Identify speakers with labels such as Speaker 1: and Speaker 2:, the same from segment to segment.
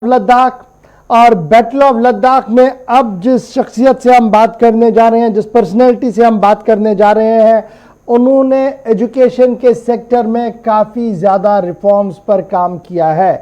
Speaker 1: लद्दाख और battle of Ladakh में अब जिस शख्सियत से हम बात करने जा रहे हैं, जिस पर्सनैलिटी से हम बात करने जा रहे हैं, उन्होंने एजुकेशन के सेक्टर में काफ़ी ज़्यादा रिफॉर्म्स पर काम किया है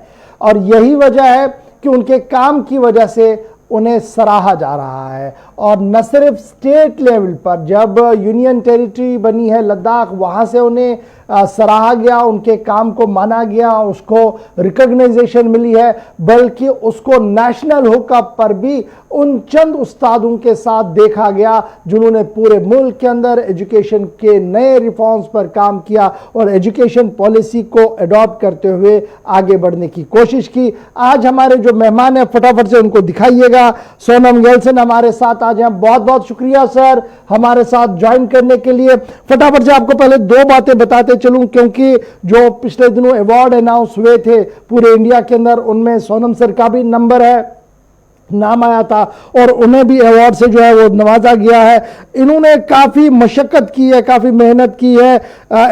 Speaker 1: और यही वजह है कि उनके काम की वजह से उन्हें सराहा जा रहा है। और न सिर्फ स्टेट लेवल पर, जब यूनियन टेरिटरी बनी है लद्दाख, वहाँ से उन्हें सराहा गया, उनके काम को माना गया, उसको रिकॉग्नाइजेशन मिली है, बल्कि उसको नेशनल हुकअप पर भी उन चंद उस्तादों के साथ देखा गया जिन्होंने पूरे मुल्क के अंदर एजुकेशन के नए रिफॉर्म्स पर काम किया और एजुकेशन पॉलिसी को अडॉप्ट करते हुए आगे बढ़ने की कोशिश की। आज हमारे जो मेहमान हैं, फटाफट से उनको दिखाइएगा। सोनम गेल्सन हमारे साथ आज हैं। बहुत बहुत शुक्रिया सर हमारे साथ ज्वाइन करने के लिए। फटाफट से आपको पहले दो बातें बताते चलूं, क्योंकि जो पिछले दिनों अवार्ड अनाउंस हुए थे पूरे इंडिया के अंदर, उनमें सोनम सर का भी नंबर है, नाम आया था और उन्हें भी अवार्ड से जो है वो नवाजा गया है। इन्होंने काफ़ी मशक्क़त की है, काफ़ी मेहनत की है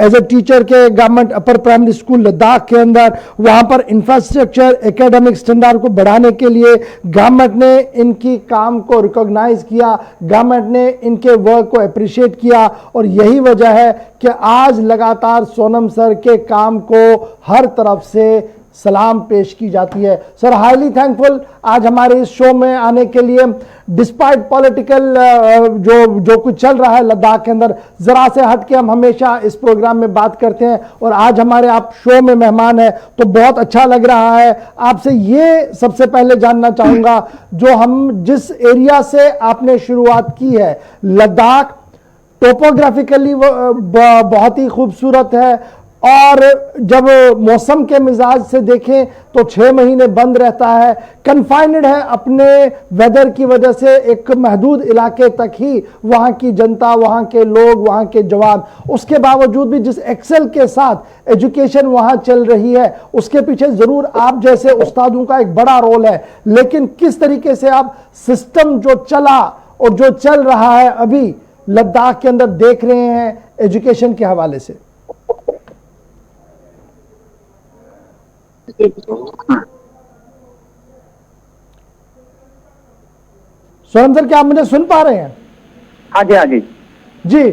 Speaker 1: एज ए टीचर के government upper primary school Ladakh के अंदर। वहाँ पर इंफ्रास्ट्रक्चर, एकेडमिक स्टैंडर्ड को बढ़ाने के लिए गवर्नमेंट ने इनकी काम को रिकॉग्नाइज किया, गवर्नमेंट ने इनके वर्क को अप्रिशिएट किया और यही वजह है कि आज लगातार सोनम सर के काम को हर तरफ से सलाम पेश की जाती है। सर हाईली थैंकफुल आज हमारे इस शो में आने के लिए। डिस्पाइट पॉलिटिकल जो कुछ चल रहा है लद्दाख के अंदर, जरा से हट के हम हमेशा इस प्रोग्राम में बात करते हैं और आज हमारे आप शो में मेहमान हैं तो बहुत अच्छा लग रहा है। आपसे ये सबसे पहले जानना चाहूंगा, जो हम जिस एरिया से आपने शुरुआत की है, लद्दाख टोपोग्राफिकली बहुत ही खूबसूरत है और जब मौसम के मिजाज से देखें तो 6 महीने बंद रहता है, कन्फाइंड है अपने वेदर की वजह से एक महदूद इलाके तक ही वहाँ की जनता, वहाँ के लोग, वहाँ के जवान। उसके बावजूद भी जिस एक्सेल के साथ एजुकेशन वहाँ चल रही है, उसके पीछे ज़रूर आप जैसे उस्तादों का एक बड़ा रोल है, लेकिन किस तरीके से आप सिस्टम जो चला और जो चल रहा है अभी लद्दाख के अंदर देख रहे हैं एजुकेशन के हवाले से? सोनम सर, क्या आप मुझे सुन पा रहे हैं?
Speaker 2: हाँ जी, हाँ जी
Speaker 1: जी।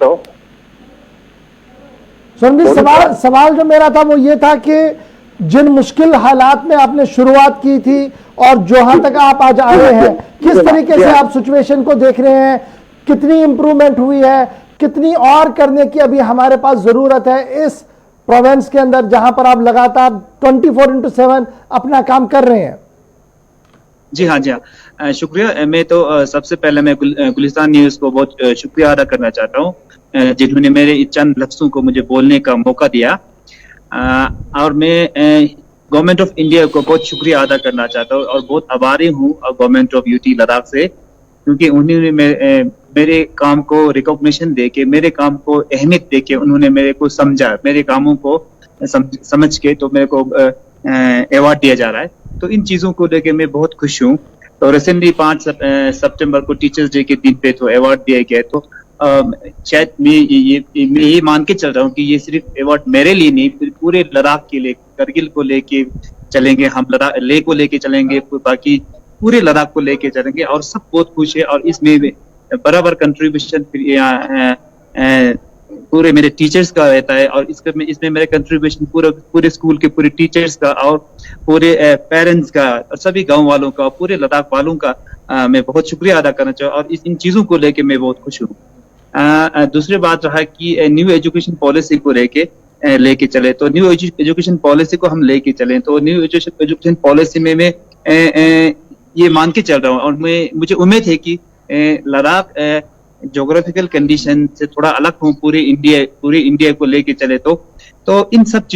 Speaker 2: तो
Speaker 1: सोनम जी, सवाल जो मेरा था वो ये था कि जिन मुश्किल हालात में आपने शुरुआत की थी और जहां तक आप आज आए हैं, किस तरीके से आप सिचुएशन को देख रहे हैं? कितनी इंप्रूवमेंट हुई है, कितनी और करने की अभी हमारे पास जरूरत है इस प्रोविंस के अंदर जहां पर आप लगातार 24/7 अपना काम कर रहे हैं?
Speaker 3: जी हाँ, जी हाँ, शुक्रिया। मैं तो सबसे पहले मैं गुलिस्तान न्यूज़ को बहुत शुक्रिया अदा करना चाहता हूँ जिन्होंने मेरे चंद लफ्ज़ों को मुझे बोलने का मौका दिया और मैं गवर्नमेंट ऑफ इंडिया को बहुत शुक्रिया अदा करना चाहता हूँ और बहुत आभारी हूँ गवर्नमेंट ऑफ यूटी लद्दाख से, क्योंकि उन्होंने मेरे काम को रिकॉग्निशन देके, मेरे काम को अहमियत देके उन्होंने मेरे को समझा, मेरे कामों को समझ के तो मेरे को अवार्ड दिया जा रहा है। तो इन चीज़ों को लेके मैं बहुत खुश हूँ। तो रिसेंटली 5 सितंबर को टीचर्स डे के दिन पे तो अवार्ड दिया गया, तो शायद मैं ये मान के चल रहा हूँ कि ये सिर्फ अवार्ड मेरे लिए नहीं, पूरे लद्दाख के लिए, करगिल को लेके चलेंगे हम, लद्दाख लेह को लेके चलेंगे, बाकी पूरे लद्दाख को लेके चलेंगे और सब बहुत खुश है। और इसमें बराबर कंट्रीब्यूशन पूरे मेरे टीचर्स का रहता है और इसमें मेरा कंट्रीब्यूशन पूरे स्कूल के पूरे टीचर्स का और पूरे पेरेंट्स का और सभी गांव वालों का, पूरे लद्दाख वालों का मैं बहुत शुक्रिया अदा करना चाहूँ और इन चीज़ों को लेके मैं बहुत खुश हूँ। दूसरी बात रहा कि न्यू एजुकेशन पॉलिसी को लेके चले, तो न्यू एजुकेशन पॉलिसी को हम लेके चले, तो न्यू एजुकेशन पॉलिसी में मैं ये मान के चल रहा हूँ और मुझे उम्मीद है कि लद्दाख ज्योग्राफिकल कंडीशन से थोड़ा अलग हूँ, पूरे इंडिया को लेके चले तो इन सब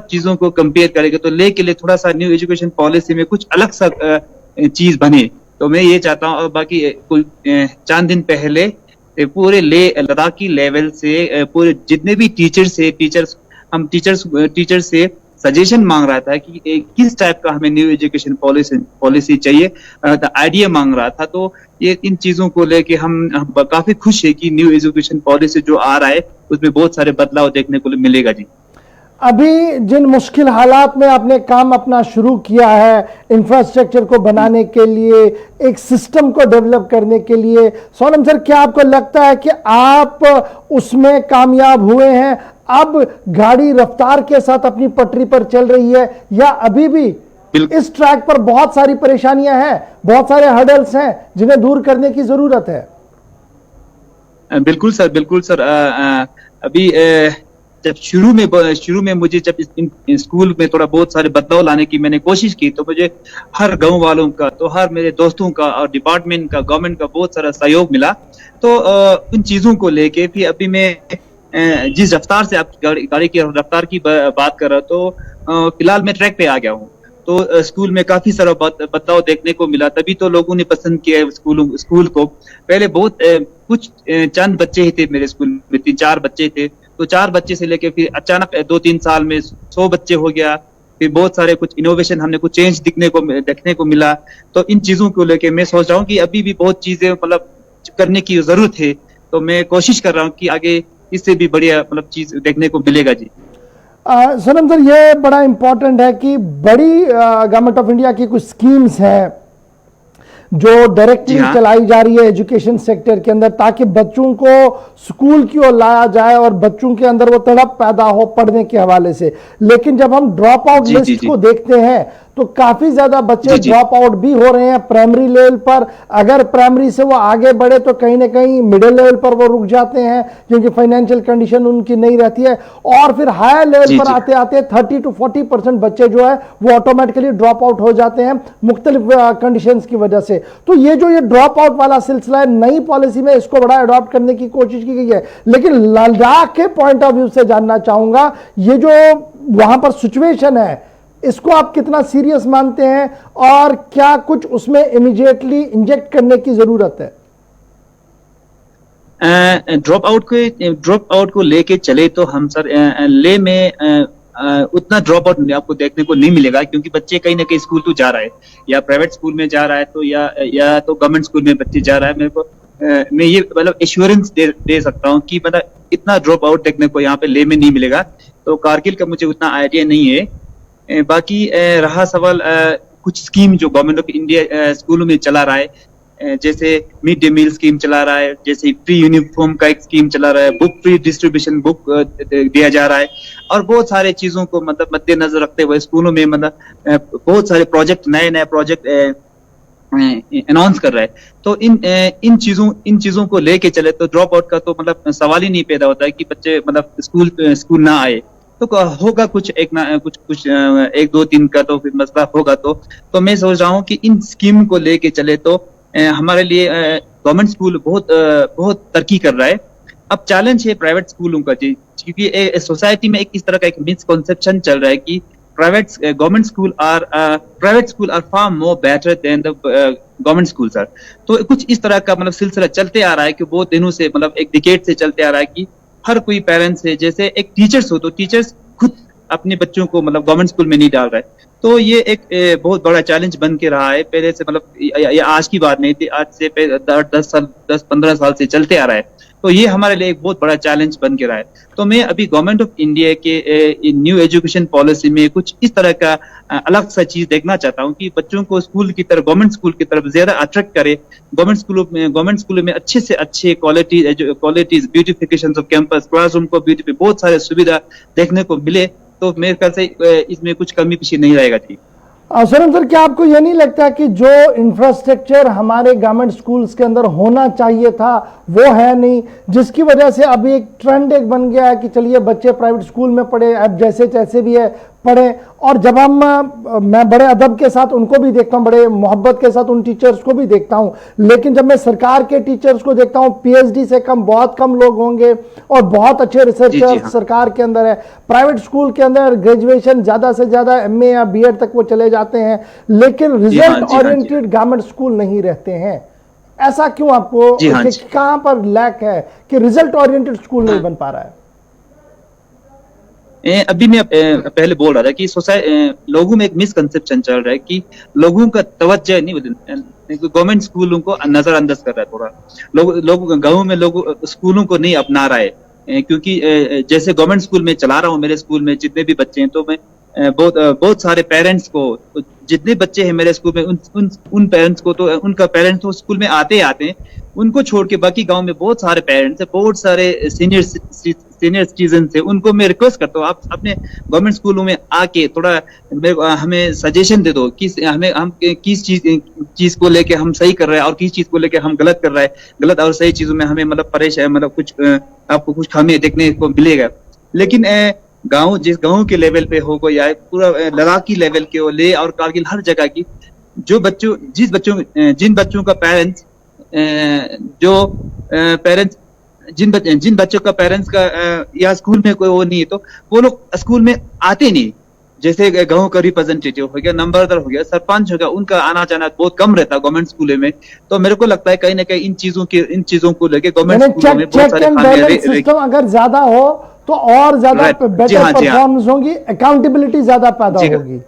Speaker 3: चीजों को कंपेयर करेंगे तो ले के लिए थोड़ा सा न्यू एजुकेशन पॉलिसी में कुछ अलग सा चीज बने, तो मैं ये चाहता हूँ। और बाकी चंद दिन पहले पूरे लद्दाखी लेवल से पूरे जितने भी टीचर्स से सजेशन मांग रहा था कि किस टाइप का हमें न्यू एजुकेशन पॉलिसी चाहिए, आइडिया मांग रहा था। तो ये इन चीजों को लेके हम काफी खुश है कि न्यू एजुकेशन पॉलिसी जो आ रहा है उसमें बहुत सारे बदलाव देखने को मिलेगा। जी
Speaker 1: अभी जिन मुश्किल हालात में आपने काम अपना शुरू किया है, इंफ्रास्ट्रक्चर को बनाने के लिए, एक सिस्टम को डेवलप करने के लिए, सोनम सर क्या आपको लगता है कि आप उसमें कामयाब हुए हैं? अब गाड़ी रफ्तार के साथ अपनी पटरी पर चल रही है, या अभी भी इस ट्रैक पर बहुत सारी परेशानियां हैं, बहुत सारे हर्डल्स हैं जिन्हें दूर करने की जरूरत है?
Speaker 3: बिल्कुल सर, बिल्कुल सर। अभी जब शुरू में मुझे जब इस स्कूल में थोड़ा बहुत सारे बदलाव लाने की मैंने कोशिश की, तो मुझे हर गांव वालों का, तो हर मेरे दोस्तों का और डिपार्टमेंट का, गवर्नमेंट का बहुत सारा सहयोग मिला। तो उन चीजों को लेके फिर अभी मैं जिस रफ्तार से आप गाड़ी की रफ्तार की बात कर रहा, तो फिलहाल मैं ट्रैक पे आ गया हूँ। तो स्कूल में काफी सारा बदलाव देखने को मिला, तभी तो लोगों ने पसंद किया है स्कूल को। पहले बहुत कुछ चंद बच्चे ही थे मेरे स्कूल में, 3-4 बच्चे थे। तो 4 बच्चे से लेके फिर अचानक 2-3 साल में 100 बच्चे हो गया। फिर बहुत सारे कुछ इनोवेशन, हमने कुछ चेंज देखने को मिला। तो इन चीजों को लेके मैं सोच रहा हूँ कि अभी भी बहुत चीजें मतलब करने की जरूरत है। तो मैं कोशिश कर रहा हूँ कि आगे इससे भी बढ़िया मतलब चीज देखने को मिलेगा जी।
Speaker 1: सोनम सर, ये बड़ा इंपॉर्टेंट है कि बड़ी गवर्नमेंट ऑफ इंडिया की कुछ स्कीम्स हैं जो डायरेक्टली चलाई जा रही है एजुकेशन सेक्टर के अंदर, ताकि बच्चों को स्कूल की ओर लाया जाए और बच्चों के अंदर वो तड़प पैदा हो पढ़ने के हवाले से। लेकिन जब हम ड्रॉप आउट लिस्ट को देखते हैं तो काफी ज्यादा बच्चे ड्रॉप आउट भी हो रहे हैं प्राइमरी लेवल पर। अगर प्राइमरी से वो आगे बढ़े तो कहीं ना कहीं मिडिल लेवल पर वो रुक जाते हैं, क्योंकि फाइनेंशियल कंडीशन उनकी नहीं रहती है। और फिर हायर लेवल पर आते आते 30 to 40% बच्चे जो है वो ऑटोमेटिकली ड्रॉप आउट हो जाते हैं मुख्तलिफ कंडीशंस की वजह से। तो ये जो ये ड्रॉप आउट वाला सिलसिला है, नई पॉलिसी में इसको बड़ा अडॉप्ट करने की कोशिश की गई है। लेकिन लद्दाख के पॉइंट ऑफ व्यू से जानना चाहूंगा, ये जो वहां पर सिचुएशन है, इसको आप कितना सीरियस मानते हैं और क्या कुछ उसमें इमीडिएटली इंजेक्ट करने की जरूरत है?
Speaker 3: ड्रॉप आउट को लेके चले तो हम सर ले में उतना ड्रॉप आउट आपको देखने को नहीं मिलेगा, क्योंकि बच्चे कहीं ना कहीं स्कूल तो जा रहा है, या प्राइवेट स्कूल में जा रहा है, तो या तो गवर्नमेंट स्कूल में बच्चे जा रहा है। मेरे को मैं ये मतलब एश्योरेंस दे सकता हूँ कि मतलब इतना ड्रॉप आउट देखने को यहाँ पे ले में नहीं मिलेगा। तो कारगिल का मुझे उतना आइडिया नहीं है। बाकी रहा सवाल कुछ स्कीम जो गवर्नमेंट ऑफ इंडिया स्कूलों में चला रहा है, जैसे मिड डे मील स्कीम चला रहा है, जैसे फ्री यूनिफॉर्म का एक स्कीम चला रहा है, बुक फ्री डिस्ट्रीब्यूशन बुक दिया जा रहा है, और बहुत सारे चीजों को मतलब मद्देनजर रखते हुए स्कूलों में मतलब बहुत सारे प्रोजेक्ट, नए प्रोजेक्ट अनाउंस कर रहा है। तो इन चीजों को लेके चले तो ड्रॉप आउट का तो मतलब सवाल ही नहीं पैदा होता है कि बच्चे मतलब स्कूल ना आए। तो होगा कुछ 1-2-3 का तो फिर मसला होगा। तो मैं सोच रहा हूँ कि इन स्कीम को लेके चले तो हमारे लिए गवर्नमेंट स्कूल बहुत तरक्की कर रहा है। अब चैलेंज है प्राइवेट स्कूलों का जी, क्योंकि सोसाइटी में इस तरह का एक मिसकॉन्सेप्शन चल रहा है कि private school are far more better than the government school sir. तो कुछ इस तरह का मतलब सिलसिला चलते आ रहा है कि बहुत दिनों से, मतलब एक डिकेड से चलते आ रहा है कि हर कोई पेरेंट्स है, जैसे एक टीचर्स हो तो टीचर्स खुद अपने बच्चों को मतलब गवर्नमेंट स्कूल में नहीं डाल रहा है। तो ये एक बहुत बड़ा चैलेंज बन के रहा है। पहले से मतलब ये आज की बात नहीं थी, आज से 10-15 साल से चलते आ रहा है। तो ये हमारे लिए एक बहुत बड़ा चैलेंज बन के रहा है। तो मैं अभी गवर्नमेंट ऑफ इंडिया के न्यू एजुकेशन पॉलिसी में कुछ इस तरह का अलग सा चीज देखना चाहता हूँ कि बच्चों को स्कूल की तरफ, गवर्नमेंट स्कूल की तरफ ज्यादा अट्रैक्ट करे। गवर्नमेंट स्कूलों में अच्छे से अच्छे qualities, beautification off campus, classroom को ब्यूटी, बहुत सारे सुविधा देखने को मिले। तो मेरे ख्याल से इसमें कुछ कमी पीछे नहीं रहेगा जी।
Speaker 1: सोनम सर, क्या आपको यह नहीं लगता कि जो इंफ्रास्ट्रक्चर हमारे गवर्नमेंट स्कूल्स के अंदर होना चाहिए था वो है नहीं, जिसकी वजह से अभी एक ट्रेंड बन गया है कि चलिए बच्चे प्राइवेट स्कूल में पढ़े, अब जैसे भी है पढ़े। और जब मैं बड़े अदब के साथ उनको भी देखता हूं, बड़े मोहब्बत के साथ उन टीचर्स को भी देखता हूं, लेकिन जब मैं सरकार के टीचर्स को देखता हूं, पीएचडी से बहुत कम लोग होंगे और बहुत अच्छे रिसर्चर सरकार के अंदर है। प्राइवेट स्कूल के अंदर ग्रेजुएशन ज्यादा से ज्यादा एमए या बीएड तक वो चले जाते हैं, लेकिन रिजल्ट ओरिएंटेड गवर्नमेंट स्कूल नहीं रहते हैं। ऐसा क्यों? आपको कहां पर लैक है कि रिजल्ट ओरिएंटेड स्कूल नहीं बन पा रहा है?
Speaker 3: अभी मैं पहले बोल रहा था कि लोगों में एक मिसकंसेप्शन चल रहा है कि लोगों का तवज्जो नहीं, गवर्नमेंट स्कूलों को नजरअंदाज कर रहा है। थोड़ा लोग गाँव में लोग स्कूलों को नहीं अपना रहा है। क्योंकि जैसे गवर्नमेंट स्कूल में चला रहा हूँ, मेरे स्कूल में जितने भी बच्चे हैं, तो मैं बहुत सारे पेरेंट्स को, जितने बच्चे हैं मेरे स्कूल में, उन पेरेंट्स को, तो उनका पेरेंट्स तो स्कूल में आते हैं, उनको छोड़ के बाकी गांव में बहुत सारे पेरेंट्स हैं, बहुत सारे सीनियर सिटीजन है, उनको मैं रिक्वेस्ट करता हूँ, आप अपने गवर्नमेंट स्कूलों में आके थोड़ा हमें सजेशन दे दो कि हम किस चीज को लेके हम सही कर रहे हैं और किस चीज को लेके हम गलत कर रहे हैं, गलत और सही चीजों में हमें मतलब परेशान, मतलब कुछ आपको कुछ खामी देखने को मिलेगा। लेकिन गांव, जिस गांव के लेवल पे हो गया या पूरा लद्दाखी लेवल के हो, ले और कारगिल हर जगह की, जिन बच्चों का पेरेंट्स जिन बच्चों का पेरेंट्स का या स्कूल में कोई वो नहीं है, तो वो लोग स्कूल में आते नहीं। जैसे गांव का रिप्रेजेंटेटिव हो गया, नंबरदार हो गया, सरपंच हो गया, उनका आना जाना बहुत कम रहता है गवर्नमेंट स्कूलों में। तो मेरे को लगता है कहीं ना कहीं इन चीजों को लेके गवर्नमेंट स्कूलों में बहुत सारे खामियां,
Speaker 1: सिस्टम अगर ज्यादा हो तो और ज्यादा बेटर परफॉर्मेंस होगी, अकाउंटेबिलिटी ज्यादा पैदा होगी।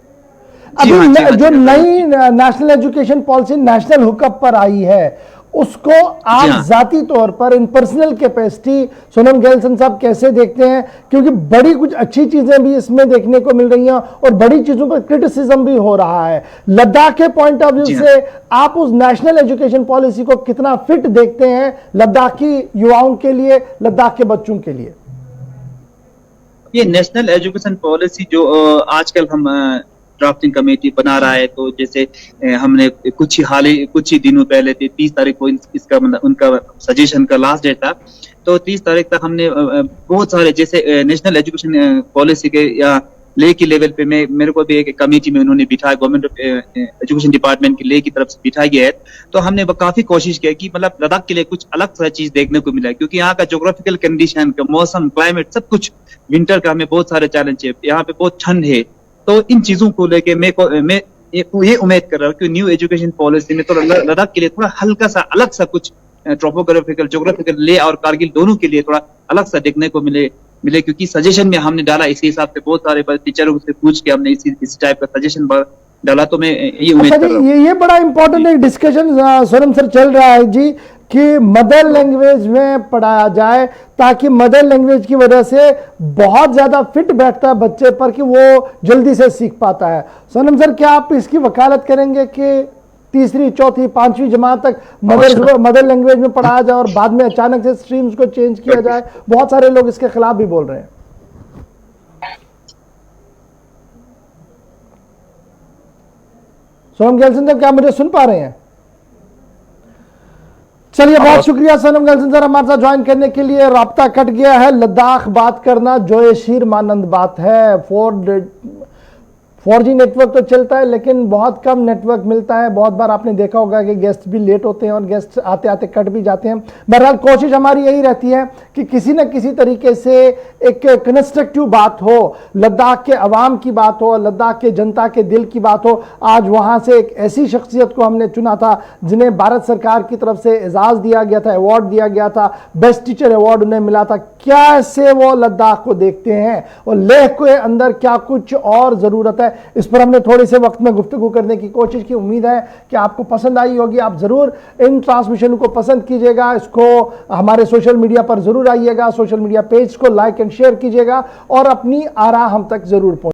Speaker 1: अभी जो नई national education policy national hookup पर आई है, उसको आप जाती तौर पर इन पर्सनल कैपेसिटी सोनम गैल्सन साहब कैसे देखते हैं? क्योंकि बड़ी कुछ अच्छी चीजें भी इसमें देखने को मिल रही हैं और बड़ी चीजों पर क्रिटिसिज्म भी हो रहा है। लद्दाख के पॉइंट ऑफ व्यू से आप उस नेशनल एजुकेशन पॉलिसी को कितना फिट देखते हैं लद्दाखी युवाओं के लिए, लद्दाख के बच्चों के लिए?
Speaker 3: ये नेशनल एजुकेशन पॉलिसी जो आजकल हम ड्राफ्टिंग कमेटी बना रहा है, तो जैसे हमने कुछ ही दिनों पहले 30 तारीख को इसका मतलब उनका सजेशन का लास्ट डेट था, तो 30 तारीख तक हमने बहुत सारे जैसे नेशनल एजुकेशन पॉलिसी के या ले की लेवल पे मेरे को भी एक कमेटी में उन्होंने बिठाया, गवर्नमेंट एजुकेशन डिपार्टमेंट की ले की तरफ से बिठाया गया है। तो हमने काफी कोशिश किया कि मतलब लद्दाख के लिए कुछ अलग सा चीज देखने को मिला, क्योंकि यहाँ का ज्योग्राफिकल कंडीशन का, मौसम, क्लाइमेट, सब कुछ, विंटर का हमें बहुत सारे चैलेंज है, यहाँ पे बहुत ठंड है। तो इन चीजों को लेके मैं ये उम्मीद कर रहा हूँ कि न्यू एजुकेशन पॉलिसी में तो लद्दाख के लिए थोड़ा हल्का सा अलग सा कुछ ट्रोपोग्राफिकल, ज्योग्राफिकल ले और कारगिल दोनों के लिए थोड़ा अलग सा देखने को मिले, क्योंकि सजेशन में हमने डाला इसी हिसाब से, बहुत सारे टीचरों से पूछ के हमने इस टाइप का सजेशन डाला। तो मैं ये उम्मीद कर रहा हूँ
Speaker 1: ये बड़ा इंपॉर्टेंट एक डिस्कशन सोनम सर चल रहा है जी कि मदर लैंग्वेज में पढ़ाया जाए, ताकि मदर लैंग्वेज की वजह से बहुत ज्यादा फिट बैठता है बच्चे पर कि वो जल्दी से सीख पाता है। सोनम सर, क्या आप इसकी वकालत करेंगे कि तीसरी, चौथी, 5वीं जमात तक मदर लैंग्वेज में पढ़ाया जाए और बाद में अचानक से स्ट्रीम्स को चेंज किया जाए? बहुत सारे लोग इसके खिलाफ भी बोल रहे हैं। सोनम गैल्सन साहब, क्या मुझे सुन पा रहे हैं? चलिए, बहुत शुक्रिया सोनम गैल्सन सर हमारे साथ ज्वाइन करने के लिए। राब्ता कट गया है। लद्दाख बात करना जोयशीर मानंद बात है। 4G नेटवर्क तो चलता है लेकिन बहुत कम नेटवर्क मिलता है। बहुत बार आपने देखा होगा कि गेस्ट भी लेट होते हैं और गेस्ट आते आते कट भी जाते हैं। बहरहाल कोशिश हमारी यही रहती है कि किसी न किसी तरीके से एक कंस्ट्रक्टिव बात हो, लद्दाख के अवाम की बात हो, लद्दाख के जनता के दिल की बात हो। आज वहां से एक ऐसी शख्सियत को हमने चुना था जिन्हें भारत सरकार की तरफ से एजाज दिया गया था, अवार्ड दिया गया था, बेस्ट टीचर अवार्ड उन्हें मिला था। कैसे वो लद्दाख को देखते हैं और लेह के अंदर क्या कुछ और जरूरत है, इस पर हमने थोड़े से वक्त में गुफ्तगू करने की कोशिश की। उम्मीद है कि आपको पसंद आई होगी। आप जरूर इन ट्रांसमिशन को पसंद कीजिएगा, इसको हमारे सोशल मीडिया पर जरूर आइएगा, सोशल मीडिया पेज को लाइक एंड शेयर कीजिएगा और अपनी आरा हम तक जरूर पहुंचाइएगा।